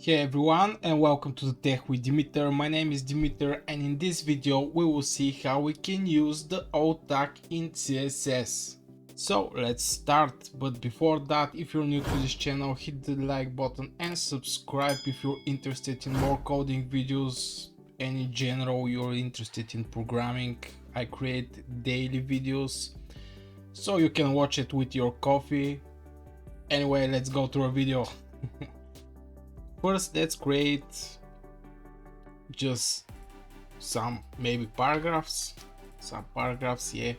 Hey everyone, and welcome to the Tech with Dimiter. My name is Dimiter, and in this video we will see how we can use the alt tag in CSS. So let's start, but before that, if you're new to this channel, hit the like button and subscribe if you're interested in more coding videos and in general you're interested in programming. I create daily videos so you can watch it with your coffee. Anyway, let's go to our video. First, let's create just some maybe paragraphs. Yeah.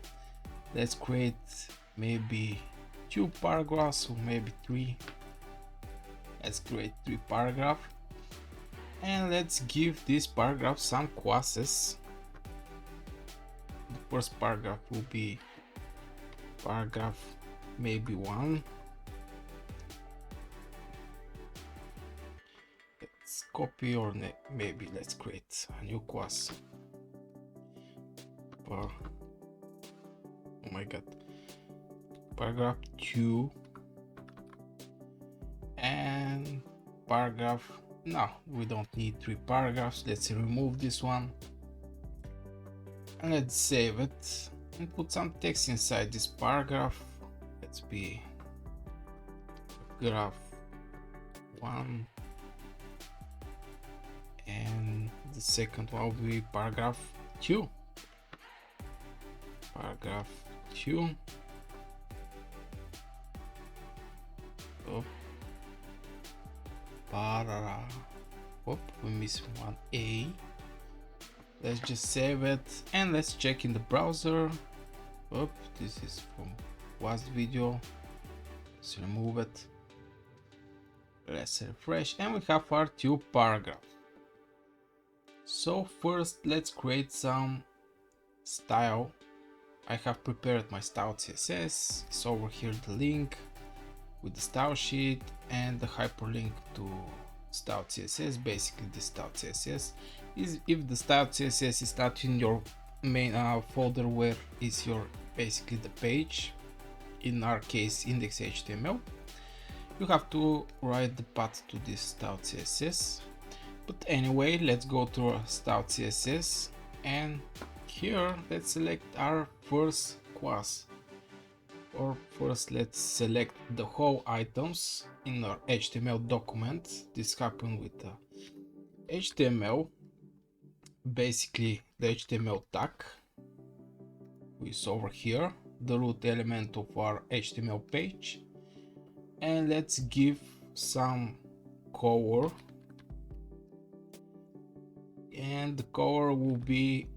Let's create maybe 2 paragraphs or maybe 3. Let's create 3 paragraphs. And let's give this paragraph some classes. The first paragraph will be paragraph maybe 1. Let's copy, or maybe let's create a new class. Oh my god. Paragraph 2 and paragraph. No, we don't need 3 paragraphs. Let's remove this one and let's save it and put some text inside this paragraph. Let's be graph 1 and the second one will be paragraph 2. Paragraph 2. We missed one A. Let's just save it and let's check in the browser. This is from last video. Let's remove it. Let's refresh and we have our 2 paragraphs. So first let's create some style. I have prepared my style CSS. It's over here, the link with the style sheet and the hyperlink to style CSS. Basically, the style CSS is if the style CSS is not in your main folder where is your basically the page, in our case index.html, you have to write the path to this style CSS. But anyway, let's go to our style CSS and here let's select our first class. Or first let's select the whole items in our HTML document. This happened with the HTML, basically the HTML tag is over here, the root element of our HTML page, and let's give some color, and the color will be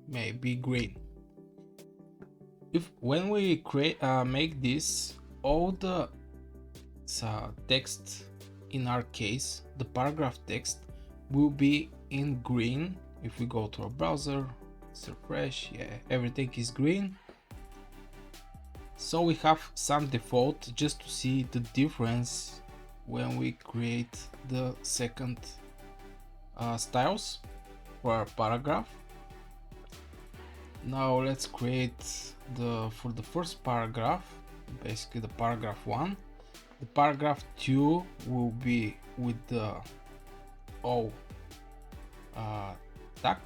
maybe green. If when we create make this, all the text, in our case the paragraph text, will be in green. If we go to our browser, let's refresh, yeah, everything is green. So we have some default just to see the difference when we create the second styles for our paragraph. Now let's create for the first paragraph, basically the paragraph 1. The paragraph 2 will be with the all tag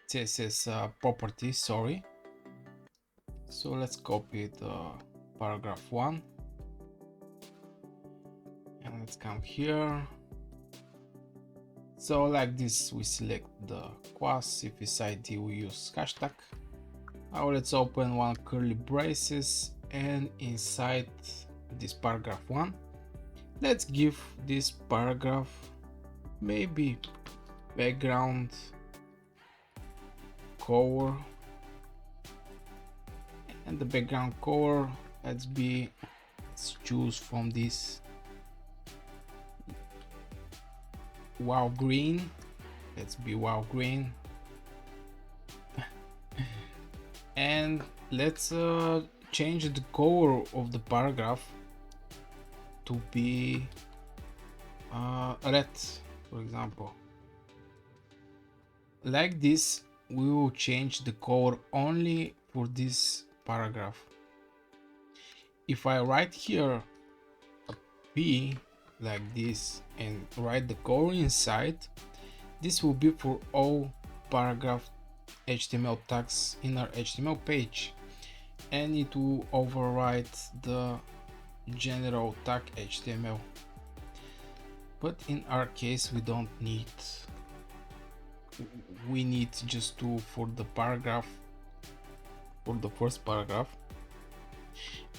CSS properties, sorry. So let's copy the paragraph 1 and let's come here. So like this, we select the class. If it's ID, we use hashtag. Now let's open one curly braces and inside this paragraph 1, let's give this paragraph maybe background color, and the background color, let's choose from this wow green. Let's be wow green. And let's change the color of the paragraph to be red, for example. Like this, we will change the color only for this paragraph. If I write here a P, like this and write the color inside, this will be for all paragraph HTML tags in our HTML page, and it will override the general tag HTML. But in our case we don't need, we need just to for the paragraph, for the first paragraph.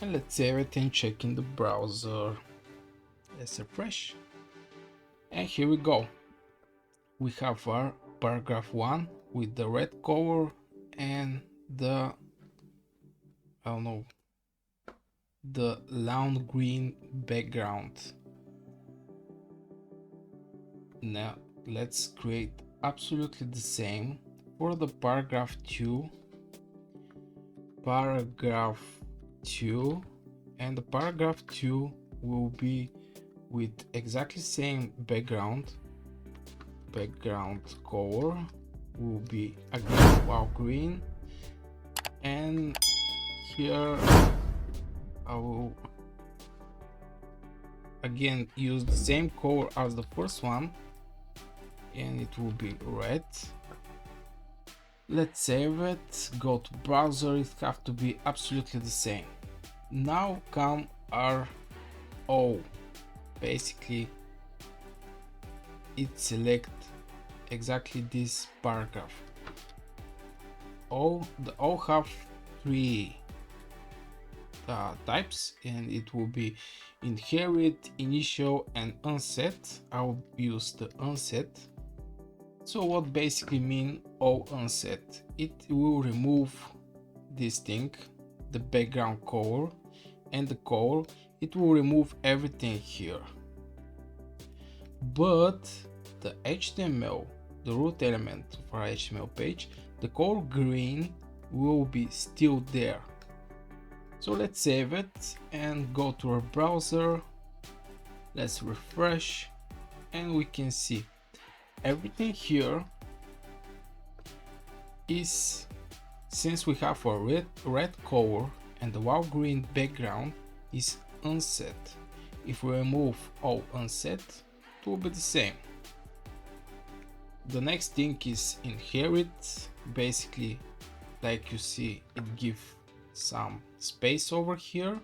And let's save it and check in the browser. Let's refresh, and here we go. We have our paragraph 1 with the red color and the, I don't know, the lawn green background. Now let's create absolutely the same for the paragraph 2. And the paragraph 2 will be with exactly same background color will be again wild green, and here I will again use the same color as the first one, and it will be red. Let's save it, go to browser, it have to be absolutely the same. Now come our O. Basically it select exactly this paragraph. The O have 3 types, and it will be inherit, initial, and unset. I'll use the unset. So what basically mean O unset? It will remove this thing, the background color and the color. It will remove everything here, but the HTML, the root element of our HTML page, the color green will be still there. So let's save it and go to our browser. Let's refresh, and we can see everything here is, since we have a red color and the wild green background, is unset. If we remove all unset, it will be the same. The next thing is inherit. Basically, like you see, it gives some space over here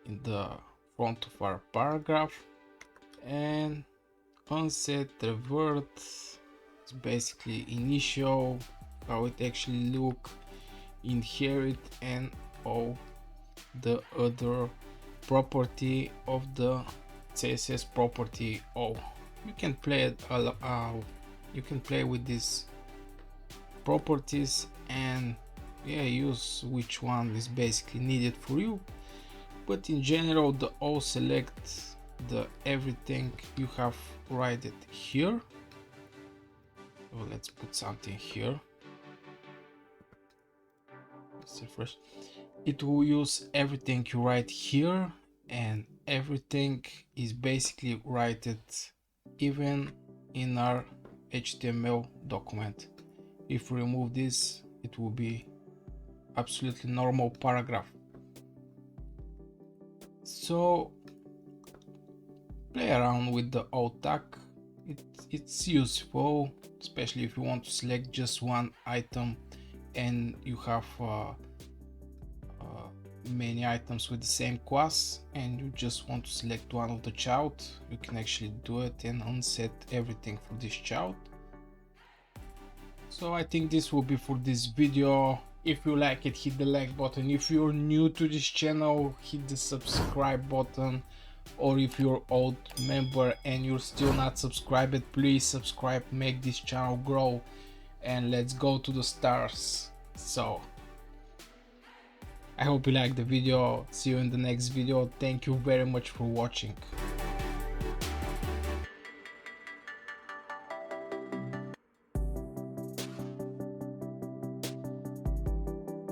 in the front of our paragraph. And unset, revert is basically initial, how it actually look, inherit, and all the other property of the CSS property O. You can play you can play with these properties and use which one is basically needed for you, but in general the O select the everything you have write it here. So let's put something here. Let's refresh. It will use everything you write here, and everything is basically write it even in our HTML document. If we remove this, it will be absolutely normal paragraph. So play around with the alt tag. It's useful, especially if you want to select just one item and you have many items with the same class and you just want to select one of the child. You can actually do it and unset everything for this child. So I think this will be for this video. If you like it, hit the like button. If you're new to this channel, hit the subscribe button. Or if you're old member and you're still not subscribed, please subscribe, make this channel grow, and let's go to the stars. So I hope you liked the video. See you in the next video. Thank you very much for watching.